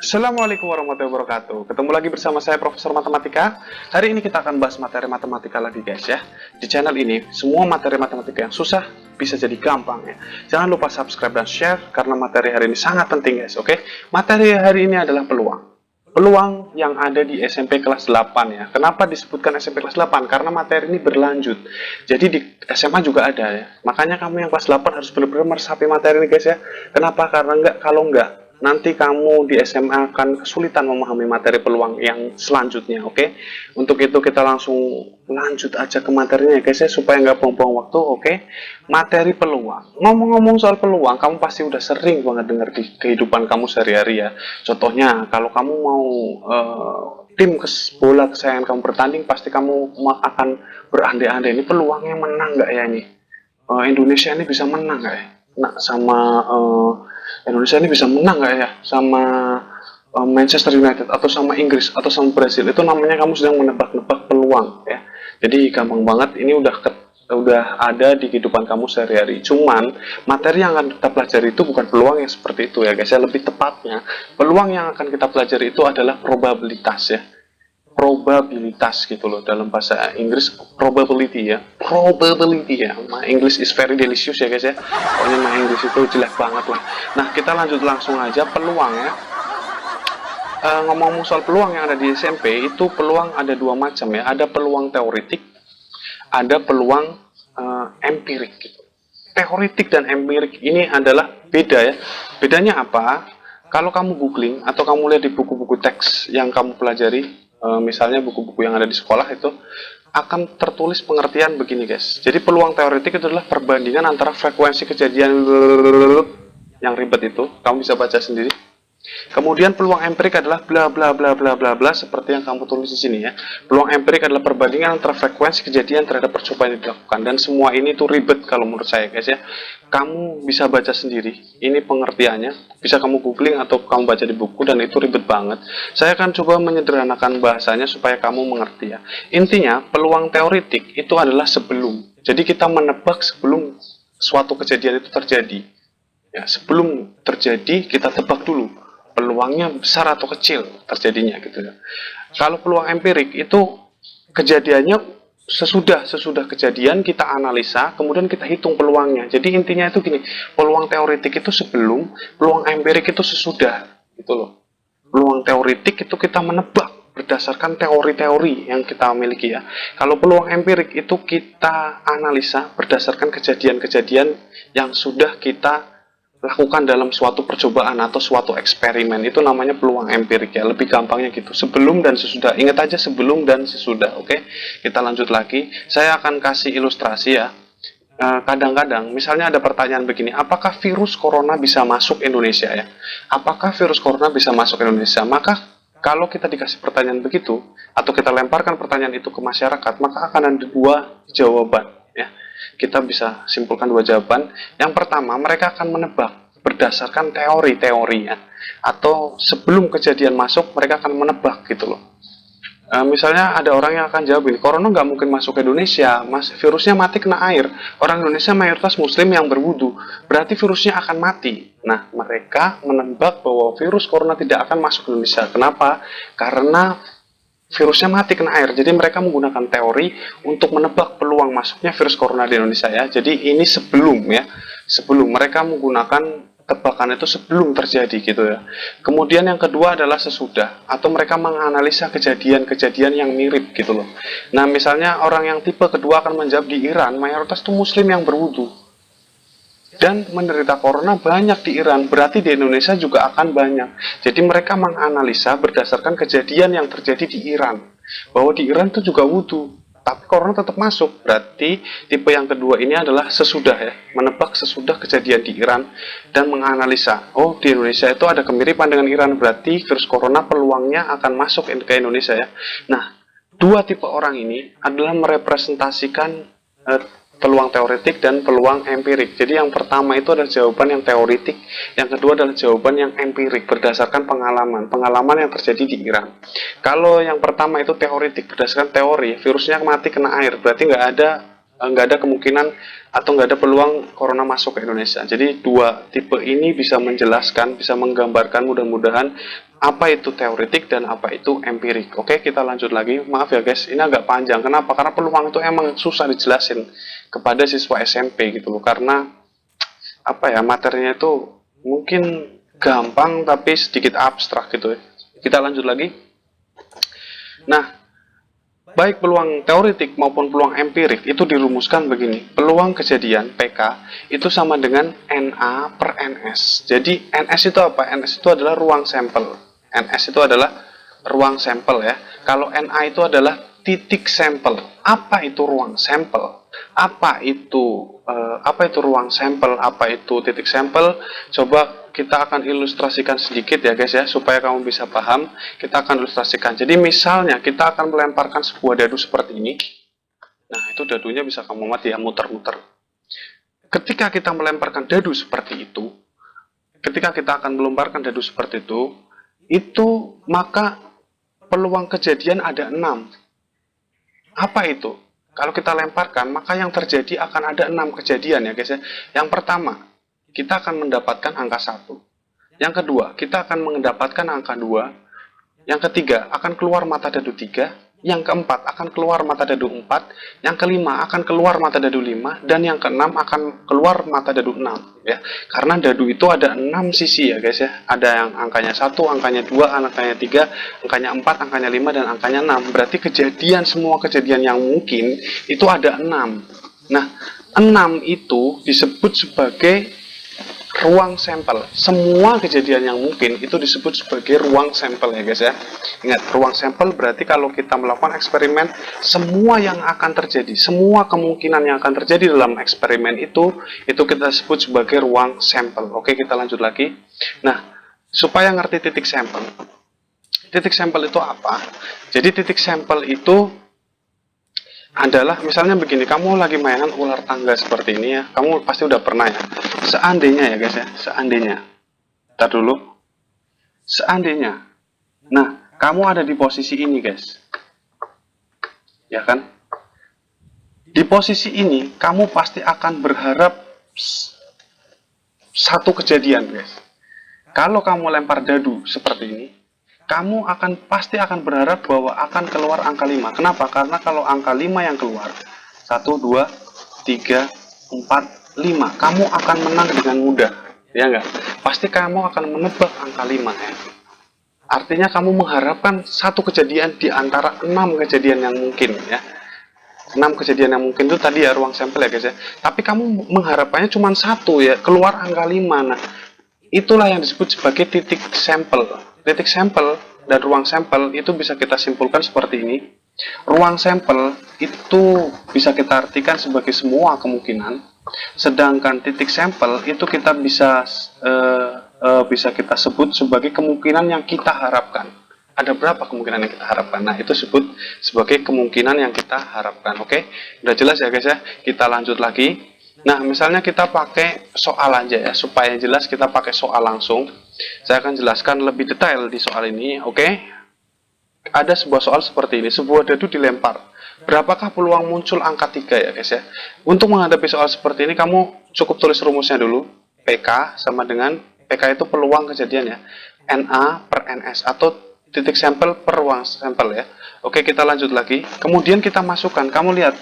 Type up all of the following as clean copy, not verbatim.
Assalamualaikum warahmatullahi wabarakatuh. Ketemu lagi bersama saya Profesor Matematika. Hari ini kita akan bahas materi matematika lagi guys ya. Di channel ini semua materi matematika yang susah bisa jadi gampang ya. Jangan lupa subscribe dan share karena materi hari ini sangat penting guys, oke? Materi hari ini adalah peluang. Peluang yang ada di SMP kelas 8 ya. Kenapa disebutkan SMP kelas 8? Karena materi ini berlanjut. Jadi di SMA juga ada ya. Makanya kamu yang kelas 8 harus benar-benar meresapi materi ini guys ya. Kenapa? Karena kalau enggak nanti kamu di SMA akan kesulitan memahami materi peluang yang selanjutnya, oke? Untuk itu kita langsung lanjut aja ke materinya ya guys ya, supaya nggak buang-buang waktu, oke? Materi peluang. Ngomong-ngomong soal peluang, kamu pasti udah sering banget dengar di kehidupan kamu sehari-hari ya. Contohnya, kalau kamu mau tim bola kesayangan kamu bertanding, pasti kamu akan berandai-andai, ini peluangnya menang nggak ya ini? Indonesia ini bisa menang nggak ya? Nah, sama Indonesia ini bisa menang nggak ya sama Manchester United atau sama Inggris atau sama Brasil. Itu namanya kamu sedang menebak-nebak peluang ya. Jadi gampang banget, ini udah ada di kehidupan kamu sehari-hari. Cuman materi yang akan kita pelajari itu bukan peluang yang seperti itu ya guys ya. Lebih tepatnya peluang yang akan kita pelajari itu adalah probabilitas ya. Probabilitas gitu loh, dalam bahasa Inggris probability ya, my English is very delicious ya guys ya, pokoknya my English itu jelek banget lah. Nah, kita lanjut langsung aja peluang ya. Ngomong soal peluang yang ada di SMP, itu peluang ada dua macam ya, ada peluang teoritik, ada peluang empirik gitu. Teoritik dan empirik ini adalah beda ya. Bedanya apa? Kalau kamu googling atau kamu lihat di buku-buku teks yang kamu pelajari, misalnya buku-buku yang ada di sekolah, itu akan tertulis pengertian begini guys. Jadi peluang teoritik itu adalah perbandingan antara frekuensi kejadian yang ribet itu, kamu bisa baca sendiri. Kemudian peluang empirik adalah bla bla bla bla bla bla seperti yang kamu tulis di sini ya. Peluang empirik adalah perbandingan antara frekuensi kejadian terhadap percobaan yang dilakukan, dan semua ini tuh ribet kalau menurut saya guys ya. Kamu bisa baca sendiri, ini pengertiannya, bisa kamu googling atau kamu baca di buku, dan itu ribet banget. Saya akan coba menyederhanakan bahasanya supaya kamu mengerti ya. Intinya peluang teoritik itu adalah sebelum. Jadi kita menebak sebelum suatu kejadian itu terjadi. Ya, sebelum terjadi kita tebak dulu peluangnya besar atau kecil terjadinya gitu ya. Kalau peluang empirik itu kejadiannya sesudah kejadian kita analisa, kemudian kita hitung peluangnya. Jadi intinya itu gini, peluang teoritik itu sebelum, peluang empirik itu sesudah gitu loh. Peluang teoritik itu kita menebak berdasarkan teori-teori yang kita miliki ya. Kalau peluang empirik itu kita analisa berdasarkan kejadian-kejadian yang sudah kita lakukan dalam suatu percobaan atau suatu eksperimen. Itu namanya peluang empirik ya, lebih gampangnya gitu, sebelum dan sesudah. Ingat aja sebelum dan sesudah, oke? Kita lanjut lagi, saya akan kasih ilustrasi ya. Kadang-kadang misalnya ada pertanyaan begini, apakah virus corona bisa masuk Indonesia ya? Apakah virus corona bisa masuk Indonesia? Maka kalau kita dikasih pertanyaan begitu, atau kita lemparkan pertanyaan itu ke masyarakat, maka akan ada dua jawaban ya. Kita bisa simpulkan dua jawaban. Yang pertama, mereka akan menebak berdasarkan teori-teori ya, atau sebelum kejadian masuk mereka akan menebak gitu loh. Misalnya ada orang yang akan jawab ini, corona nggak mungkin masuk ke Indonesia, virusnya mati kena air. Orang Indonesia mayoritas muslim yang berwudu, berarti virusnya akan mati. Nah, mereka menebak bahwa virus corona tidak akan masuk ke Indonesia. Kenapa? Karena virusnya mati kena air. Jadi mereka menggunakan teori untuk menebak peluang masuknya virus corona di Indonesia ya. Jadi ini sebelum ya, sebelum mereka menggunakan tebakan itu sebelum terjadi gitu ya. Kemudian yang kedua adalah sesudah, atau mereka menganalisa kejadian-kejadian yang mirip gitu loh. Nah, misalnya orang yang tipe kedua akan menjawab, di Iran mayoritas itu muslim yang berwudu dan menderita corona banyak di Iran, berarti di Indonesia juga akan banyak. Jadi mereka menganalisa berdasarkan kejadian yang terjadi di Iran, bahwa di Iran itu juga wudhu, tapi corona tetap masuk. Berarti tipe yang kedua ini adalah sesudah ya, menebak sesudah kejadian di Iran dan menganalisa, oh di Indonesia itu ada kemiripan dengan Iran, berarti virus corona peluangnya akan masuk ke Indonesia ya. Nah, dua tipe orang ini adalah merepresentasikan peluang teoritik dan peluang empirik. Jadi yang pertama itu adalah jawaban yang teoritik, yang kedua adalah jawaban yang empirik berdasarkan pengalaman yang terjadi di Iran. Kalau yang pertama itu teoritik, berdasarkan teori, virusnya mati kena air, berarti nggak ada nggak ada kemungkinan atau nggak ada peluang corona masuk ke Indonesia. Jadi dua tipe ini bisa menjelaskan, bisa menggambarkan mudah-mudahan apa itu teoretik dan apa itu empirik. Oke, kita lanjut lagi. Maaf ya guys, ini agak panjang. Kenapa? Karena peluang itu emang susah dijelasin kepada siswa SMP gitu loh. Karena apa ya, materinya itu mungkin gampang tapi sedikit abstrak gitu ya. Kita lanjut lagi. Nah, baik peluang teoretik maupun peluang empirik itu dirumuskan begini. Peluang kejadian PK itu sama dengan NA per NS. Jadi NS itu apa? NS itu adalah ruang sampel. NS itu adalah ruang sampel ya. Kalau NA itu adalah titik sampel. Apa itu ruang sampel? Apa itu ruang sampel? Apa itu titik sampel? Coba kita akan ilustrasikan sedikit ya guys ya, supaya kamu bisa paham. Kita akan ilustrasikan. Jadi misalnya kita akan melemparkan sebuah dadu seperti ini. Nah, itu dadunya bisa kamu mati ya, muter-muter. Ketika kita melemparkan dadu seperti itu, maka peluang kejadian ada 6. Apa itu? Kalau kita lemparkan, maka yang terjadi akan ada 6 kejadian ya guys ya. Yang pertama, kita akan mendapatkan angka 1. Yang kedua, kita akan mendapatkan angka 2. Yang ketiga, akan keluar mata dadu 3. Yang keempat, akan keluar mata dadu 4. Yang kelima, akan keluar mata dadu 5. Dan yang keenam, akan keluar mata dadu 6. Ya. Karena dadu itu ada 6 sisi ya guys ya. Ada yang angkanya 1, angkanya 2, angkanya 3, angkanya 4, angkanya 5, dan angkanya 6. Berarti semua kejadian yang mungkin itu ada 6. Nah, 6 itu disebut sebagai ruang sampel. Semua kejadian yang mungkin itu disebut sebagai ruang sampel ya guys ya. Ingat, ruang sampel berarti kalau kita melakukan eksperimen, semua yang akan terjadi, semua kemungkinan yang akan terjadi dalam eksperimen itu kita sebut sebagai ruang sampel. Oke, kita lanjut lagi. Nah, supaya ngerti titik sampel. Titik sampel itu apa? Jadi titik sampel itu adalah misalnya begini, kamu lagi mainan ular tangga seperti ini ya, kamu pasti udah pernah ya. Seandainya ya guys ya, ntar dulu, seandainya, nah kamu ada di posisi ini guys, ya kan? Di posisi ini kamu pasti akan berharap satu kejadian guys. Kalau kamu lempar dadu seperti ini, kamu pasti akan berharap bahwa akan keluar angka 5. Kenapa? Karena kalau angka 5 yang keluar, 1, 2, 3, 4, 5, kamu akan menang dengan mudah. Ya enggak? Pasti kamu akan menebak angka 5 ya. Artinya kamu mengharapkan satu kejadian di antara 6 kejadian yang mungkin ya. 6 kejadian yang mungkin itu tadi ya ruang sampel ya guys ya. Tapi kamu mengharapkannya cuma satu ya, keluar angka 5. Nah, itulah yang disebut sebagai titik sampel. Titik sampel dan ruang sampel itu bisa kita simpulkan seperti ini. Ruang sampel itu bisa kita artikan sebagai semua kemungkinan, sedangkan titik sampel itu kita bisa kita sebut sebagai kemungkinan yang kita harapkan. Ada berapa kemungkinan yang kita harapkan? Nah, itu sebut sebagai kemungkinan yang kita harapkan. Oke, udah jelas ya guys ya. Kita lanjut lagi. Nah, misalnya kita pakai soal aja ya, supaya jelas kita pakai soal langsung. Saya akan jelaskan lebih detail di soal ini, oke? Ada sebuah soal seperti ini, sebuah dadu dilempar. Berapakah peluang muncul angka 3 ya guys ya? Untuk menghadapi soal seperti ini, kamu cukup tulis rumusnya dulu. PK sama dengan, PK itu peluang kejadian ya. NA per NS, atau titik sampel per ruang sampel ya. Oke, kita lanjut lagi. Kemudian kita masukkan, kamu lihat.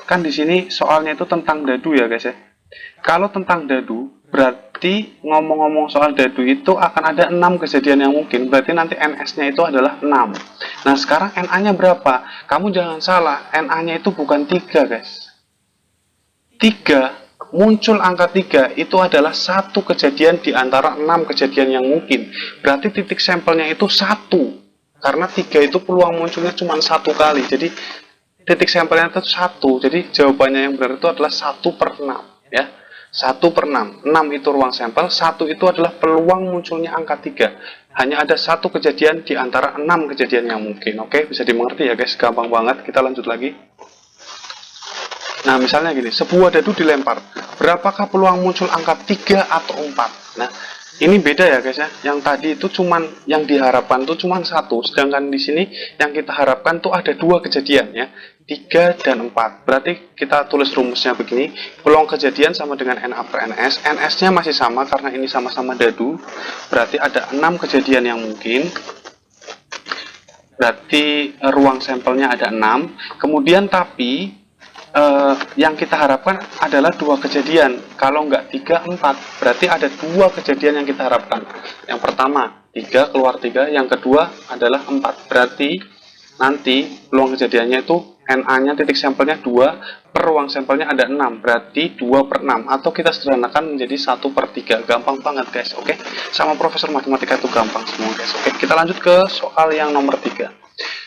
Kan di sini soalnya itu tentang dadu ya guys ya. Kalau tentang dadu, berarti ngomong-ngomong soal dadu itu akan ada 6 kejadian yang mungkin. Berarti nanti NS-nya itu adalah 6. Nah, sekarang NA-nya berapa? Kamu jangan salah, NA-nya itu bukan 3 guys. 3, muncul angka 3 itu adalah satu kejadian di antara 6 kejadian yang mungkin. Berarti titik sampelnya itu 1. Karena 3 itu peluang munculnya cuma 1 kali. Jadi titik sampelnya itu 1. Jadi jawabannya yang benar itu adalah 1 per 6 ya. 1 per 6. 6 itu ruang sampel, 1 itu adalah peluang munculnya angka 3. Hanya ada satu kejadian di antara 6 kejadian yang mungkin. Oke, bisa dimengerti ya guys, gampang banget. Kita lanjut lagi. Nah, misalnya gini, sebuah dadu dilempar. Berapakah peluang muncul angka 3 atau 4? Nah, Ini beda ya guys ya. Yang tadi itu cuman yang diharapkan tuh cuman satu, sedangkan di sini yang kita harapkan tuh ada dua kejadian ya. 3 dan 4. Berarti kita tulis rumusnya begini. Peluang kejadian sama dengan NA per NS. NS-nya masih sama karena ini sama-sama dadu. Berarti ada 6 kejadian yang mungkin. Berarti ruang sampelnya ada 6. Kemudian tapi yang kita harapkan adalah dua kejadian. Kalau nggak 3, 4, berarti ada dua kejadian yang kita harapkan. Yang pertama 3 keluar 3, yang kedua adalah 4. Berarti nanti peluang kejadiannya itu NA-nya titik sampelnya 2, per ruang sampelnya ada 6, berarti 2 per 6, atau kita sederhanakan menjadi 1 per 3. Gampang banget guys, oke? Sama profesor matematika itu gampang semua guys, oke? Kita lanjut ke soal yang nomor 3.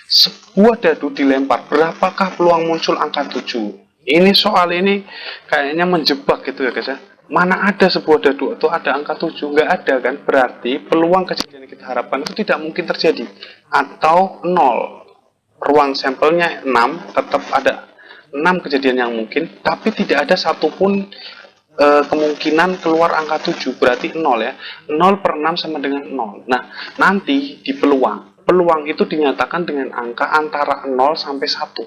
Sebuah dadu dilempar, berapakah peluang muncul angka 7? Ini soal ini kayaknya menjebak gitu ya guys ya. Mana ada sebuah dadu atau ada angka 7? Nggak ada kan? Berarti peluang kejadian yang kita harapkan itu tidak mungkin terjadi. Atau 0. Ruang sampelnya 6, tetap ada 6 kejadian yang mungkin, tapi tidak ada satupun kemungkinan keluar angka 7. Berarti 0 ya. 0 per 6 sama dengan 0. Nah, nanti di peluang itu dinyatakan dengan angka antara 0 sampai 1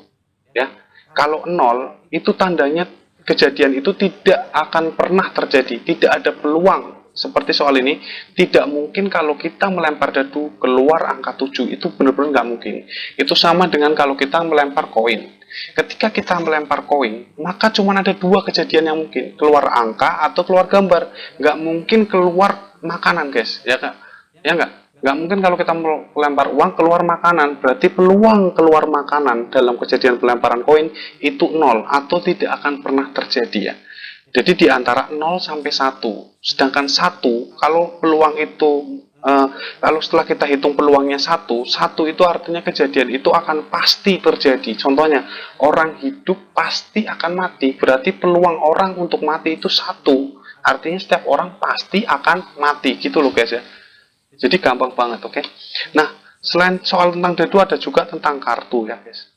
ya. Kalau 0 itu tandanya kejadian itu tidak akan pernah terjadi, tidak ada peluang. Seperti soal ini, tidak mungkin kalau kita melempar dadu keluar angka 7, itu benar-benar nggak mungkin. Itu sama dengan kalau kita melempar koin. Ketika kita melempar koin, maka cuma ada dua kejadian yang mungkin, keluar angka atau keluar gambar. Nggak mungkin keluar makanan guys, ya kak? Ya nggak? Nggak mungkin kalau kita melempar uang keluar makanan, berarti peluang keluar makanan dalam kejadian pelemparan koin itu 0 atau tidak akan pernah terjadi ya. Jadi di antara 0 sampai 1. Sedangkan 1 kalau peluang itu kalau setelah kita hitung peluangnya 1 itu artinya kejadian itu akan pasti terjadi. Contohnya orang hidup pasti akan mati, berarti peluang orang untuk mati itu 1. Artinya setiap orang pasti akan mati gitu loh guys ya. Jadi gampang banget, oke? Nah, selain soal tentang dadu ada juga tentang kartu ya, guys.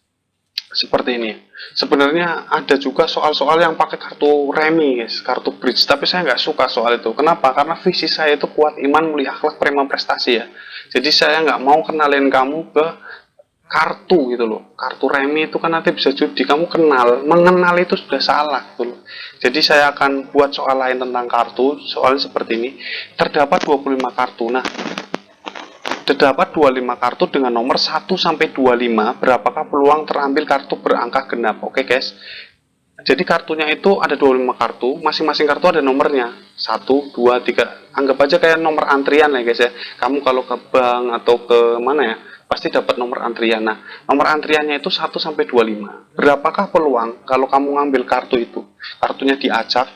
Seperti ini. Sebenarnya ada juga soal-soal yang pakai kartu remi, guys, kartu bridge. Tapi saya nggak suka soal itu. Kenapa? Karena visi saya itu kuat iman, mulia akhlak, prima prestasi ya. Jadi saya nggak mau kenalin kamu ke kartu gitu loh. Kartu remi itu kan nanti bisa judi. Kamu mengenal itu sudah salah gitu loh. Jadi saya akan buat soal lain tentang kartu. Soalnya seperti ini. Terdapat 25 kartu. Nah, terdapat 25 kartu dengan nomor 1 sampai 25. Berapakah peluang terambil kartu berangka genap? Oke, guys. Jadi kartunya itu ada 25 kartu, masing-masing kartu ada nomornya. 1, 2, 3. Anggap aja kayak nomor antrian ya, guys ya. Kamu kalau ke bank atau ke mana ya, pasti dapat nomor antrian. Nah, nomor antriannya itu 1 sampai 25. Berapakah peluang kalau kamu ngambil kartu itu? Kartunya diacak,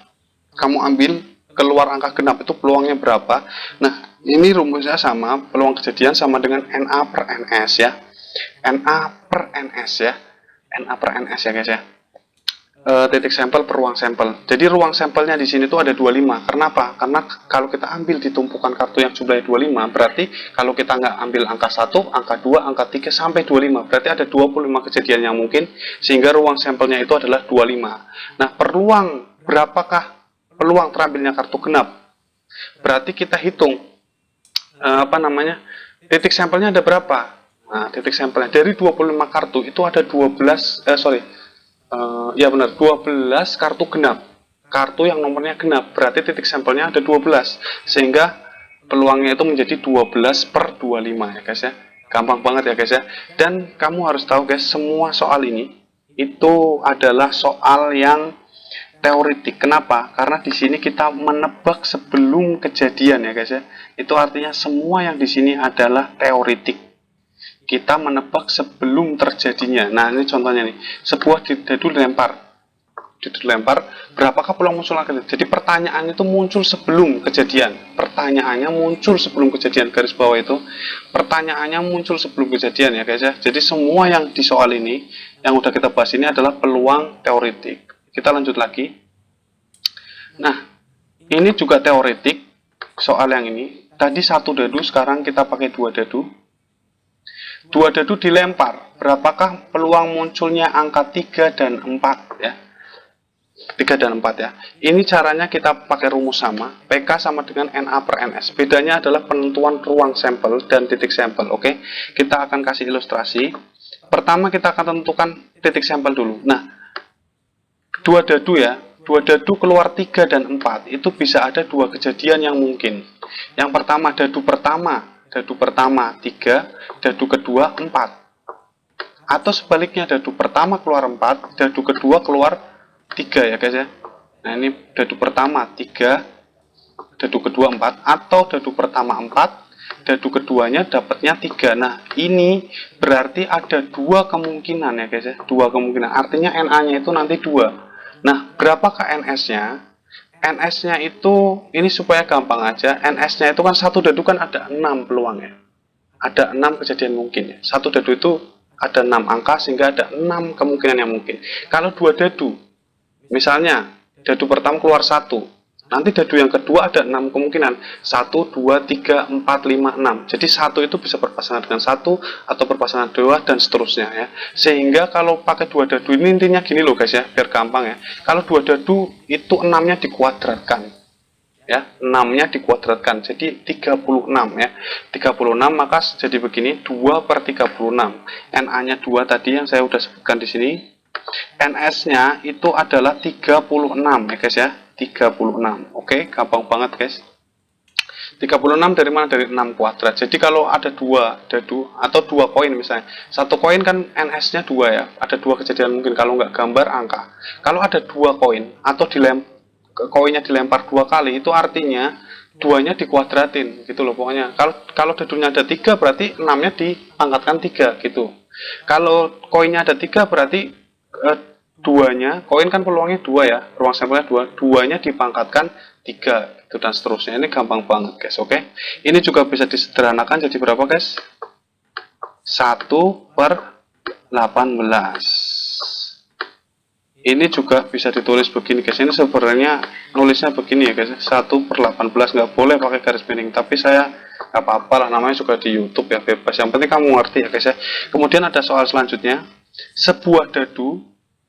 kamu ambil keluar angka genap itu peluangnya berapa? Nah, ini rumusnya sama, peluang kejadian sama dengan NA per NS ya. NA per NS ya. NA per NS ya guys ya. Titik sampel per ruang sampel. Jadi ruang sampelnya di sini tuh ada 25. Kenapa? Karena kalau kita ambil di tumpukan kartu yang jumlahnya 25, berarti kalau kita nggak ambil angka 1, angka 2, angka 3 sampai 25, berarti ada 25 kejadian yang mungkin sehingga ruang sampelnya itu adalah 25. Nah, peluang berapakah peluang terambilnya kartu genap? Berarti kita hitung titik sampelnya ada berapa? Nah, titik sampelnya dari 25 kartu itu ada 12 ya benar, 12 kartu genap. Kartu yang nomornya genap, berarti titik sampelnya ada 12. Sehingga peluangnya itu menjadi 12 per 25 ya guys ya. Gampang banget ya guys ya. Dan kamu harus tahu guys, semua soal ini itu adalah soal yang teoritik. Kenapa? Karena di sini kita menebak sebelum kejadian ya guys ya. Itu artinya semua yang di sini adalah teoritik. Kita menebak sebelum terjadinya. Nah, ini contohnya nih. Sebuah dadu dilempar. Dadu dilempar, berapakah peluang muncul angka? Jadi pertanyaannya itu muncul sebelum kejadian. Pertanyaannya muncul sebelum kejadian, garis bawah itu. Pertanyaannya muncul sebelum kejadian ya guys ya. Jadi semua yang di soal ini, yang udah kita bahas ini adalah peluang teoritik. Kita lanjut lagi. Nah, ini juga teoritik soal yang ini. Tadi satu dadu, sekarang kita pakai dua dadu. Dua dadu dilempar, berapakah peluang munculnya angka 3 dan 4 ya? 3 dan 4 ya. Ini caranya kita pakai rumus sama, PK sama dengan NA per NS. Bedanya adalah penentuan ruang sampel dan titik sampel. Oke, kita akan kasih ilustrasi. Pertama kita akan tentukan titik sampel dulu. Nah, dua dadu ya, dua dadu keluar 3 dan 4, itu bisa ada dua kejadian yang mungkin. Yang pertama, dadu pertama 3, dadu kedua 4. Atau sebaliknya, dadu pertama keluar 4, dadu kedua keluar 3 ya guys ya. Nah ini dadu pertama 3, dadu kedua 4, atau dadu pertama 4, dadu keduanya dapatnya 3. Nah ini berarti ada dua kemungkinan ya guys ya, dua kemungkinan. Artinya NA-nya itu nanti 2. Nah berapakah NS-nya? NS-nya itu, ini supaya gampang aja, NS-nya itu kan satu dadu kan ada 6 peluang ya. Ada 6 kejadian mungkin ya. Satu dadu itu ada 6 angka sehingga ada 6 kemungkinan yang mungkin. Kalau dua dadu, misalnya dadu pertama keluar 1, nanti dadu yang kedua ada 6 kemungkinan, 1, 2, 3, 4, 5, 6. Jadi 1 itu bisa berpasangan dengan 1 atau berpasangan 2 dan seterusnya ya. Sehingga kalau pakai dua dadu ini intinya gini loh guys ya, biar gampang ya. Kalau dua dadu itu 6-nya dikuadratkan ya, 6-nya dikuadratkan jadi 36 ya. 36 maka jadi begini, 2 per 36. NA-nya 2 tadi yang saya udah sebutkan di sini. NS-nya itu adalah 36 ya guys ya, 36. Oke, gampang banget guys. 36 dari mana? Dari 6 kuadrat. Jadi kalau ada dua dadu atau dua koin misalnya, satu koin kan NS-nya 2 ya, ada dua kejadian mungkin kalau nggak gambar angka. Kalau ada dua koin atau koinnya dilempar 2 kali, itu artinya 2-nya dikuadratin gitu loh pokoknya. Kalau dadunya ada 3 berarti 6-nya dipangkatkan 3 gitu. Kalau koinnya ada 3 berarti 2-nya, koin kan peluangnya 2 ya, ruang sampelnya 2, 2-nya dipangkatkan 3 gitu dan seterusnya. Ini gampang banget guys. Oke, ini juga bisa disederhanakan jadi berapa guys? 1 per 18. Ini juga bisa ditulis begini guys. Ini sebenarnya nulisnya begini ya guys, 1 per 18, nggak boleh pakai garis miring, tapi saya nggak apa-apa lah, namanya juga di YouTube ya, bebas, yang penting kamu ngerti ya guys ya. Kemudian ada soal selanjutnya, sebuah dadu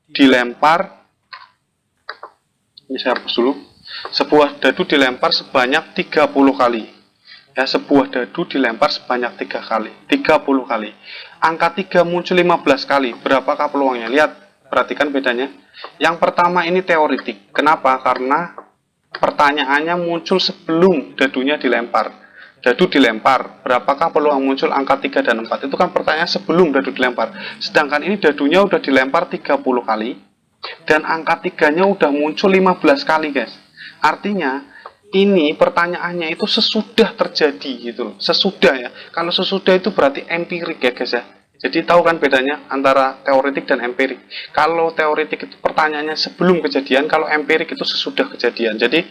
dilempar, ini saya hapus dulu, sebuah dadu dilempar sebanyak 30 kali ya, sebuah dadu dilempar sebanyak 3 kali, 30 kali. Angka 3 muncul 15 kali, berapakah peluangnya? Lihat, perhatikan bedanya. Yang pertama ini teoretik. Kenapa? Karena pertanyaannya muncul sebelum dadunya dilempar. Dadu dilempar, berapakah peluang muncul angka 3 dan 4? Itu kan pertanyaan sebelum dadu dilempar. Sedangkan ini dadunya udah dilempar 30 kali dan angka 3-nya udah muncul 15 kali guys. Artinya ini pertanyaannya itu sesudah terjadi gitu loh. Sesudah ya. Kalau sesudah itu berarti empirik ya guys ya. Jadi tahu kan bedanya antara teoretik dan empirik. Kalau teoretik itu pertanyaannya sebelum kejadian, kalau empirik itu sesudah kejadian. Jadi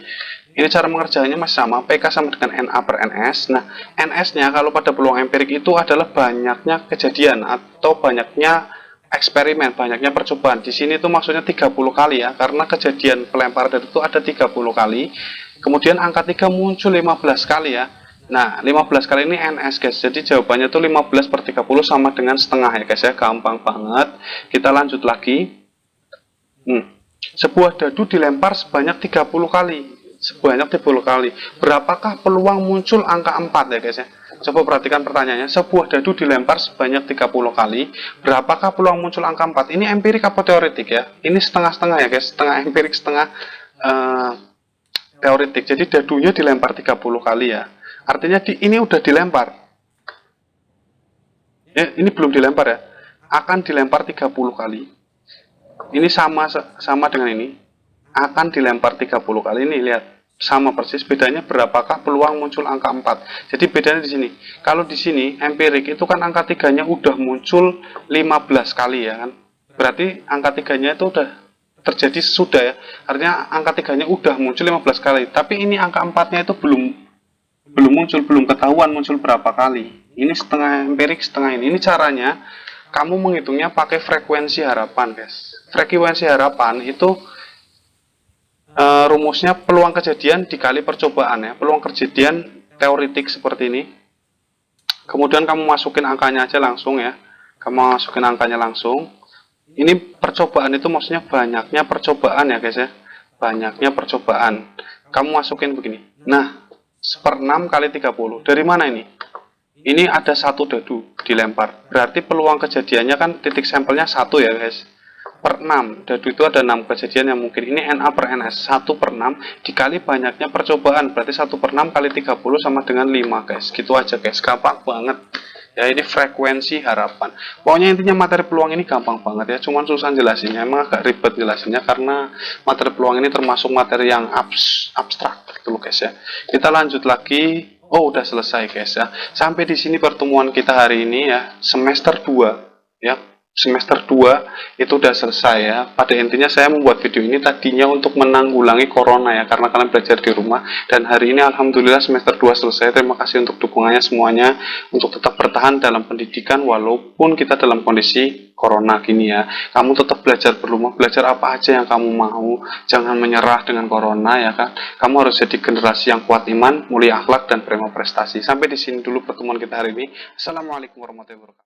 ini cara mengerjakannya masih sama, PK sama dengan NA per NS. Nah, NS-nya kalau pada peluang empirik itu adalah banyaknya kejadian atau banyaknya eksperimen, banyaknya percobaan. Di sini itu maksudnya 30 kali ya, karena kejadian pelempar dadu itu ada 30 kali. Kemudian angka 3 muncul 15 kali ya. Nah, 15 kali ini NS guys. Jadi jawabannya tuh 15 per 30 sama dengan setengah ya guys ya. Gampang banget. Kita lanjut lagi. Sebuah dadu dilempar sebanyak 30 kali. Sebanyak 30 kali. Berapakah peluang muncul angka 4 ya guys ya? Coba perhatikan pertanyaannya. Sebuah dadu dilempar sebanyak 30 kali. Berapakah peluang muncul angka 4? Ini empirik apa teoretik ya? Ini setengah-setengah ya guys. Setengah empirik, setengah teoretik. Jadi dadunya dilempar 30 kali ya. Artinya ini udah dilempar. Ya, ini belum dilempar ya. Akan dilempar 30 kali. Ini sama dengan ini. Akan dilempar 30 kali. Ini lihat, sama persis. Bedanya berapakah peluang muncul angka 4. Jadi bedanya di sini. Kalau di sini empirik itu kan angka 3-nya udah muncul 15 kali ya kan. Berarti angka 3-nya itu udah terjadi sudah ya. Artinya angka 3-nya udah muncul 15 kali. Tapi ini angka 4-nya itu belum muncul, belum ketahuan muncul berapa kali. Ini setengah empirik, setengah ini. Ini caranya kamu menghitungnya pakai frekuensi harapan guys. Frekuensi harapan itu rumusnya peluang kejadian dikali percobaan ya. Peluang kejadian teoretik seperti ini. Kemudian kamu masukin angkanya aja langsung ya. Kamu masukin angkanya langsung. Ini percobaan itu maksudnya banyaknya percobaan ya guys ya. Banyaknya percobaan. Kamu masukin begini. Nah, 1/6 kali 30. Dari mana ini? Ini ada satu dadu dilempar. Berarti peluang kejadiannya kan titik sampelnya 1 ya guys. Per 6. Dadu itu ada 6 kejadian yang mungkin. Ini NA per NS. 1/6 dikali banyaknya percobaan. Berarti 1/6 kali 30 sama dengan 5 guys. Gitu aja guys. Gampang banget. Ya ini frekuensi harapan. Pokoknya intinya materi peluang ini gampang banget ya. Cuman susah jelasinnya. Emang agak ribet jelasinnya karena materi peluang ini termasuk materi yang abstrak gitu loh guys ya. Kita lanjut lagi. Oh, udah selesai guys ya. Sampai di sini pertemuan kita hari ini ya. Semester 2 ya. Semester 2 itu udah selesai ya. Pada intinya saya membuat video ini tadinya untuk menanggulangi corona ya, karena kalian belajar di rumah, dan hari ini alhamdulillah semester 2 selesai. Terima kasih untuk dukungannya semuanya, untuk tetap bertahan dalam pendidikan walaupun kita dalam kondisi corona gini ya. Kamu tetap belajar berumah, belajar apa aja yang kamu mau, jangan menyerah dengan corona ya kan. Kamu harus jadi generasi yang kuat iman, mulia akhlak, dan prima prestasi. Sampai di sini dulu pertemuan kita hari ini. Assalamualaikum warahmatullahi wabarakatuh.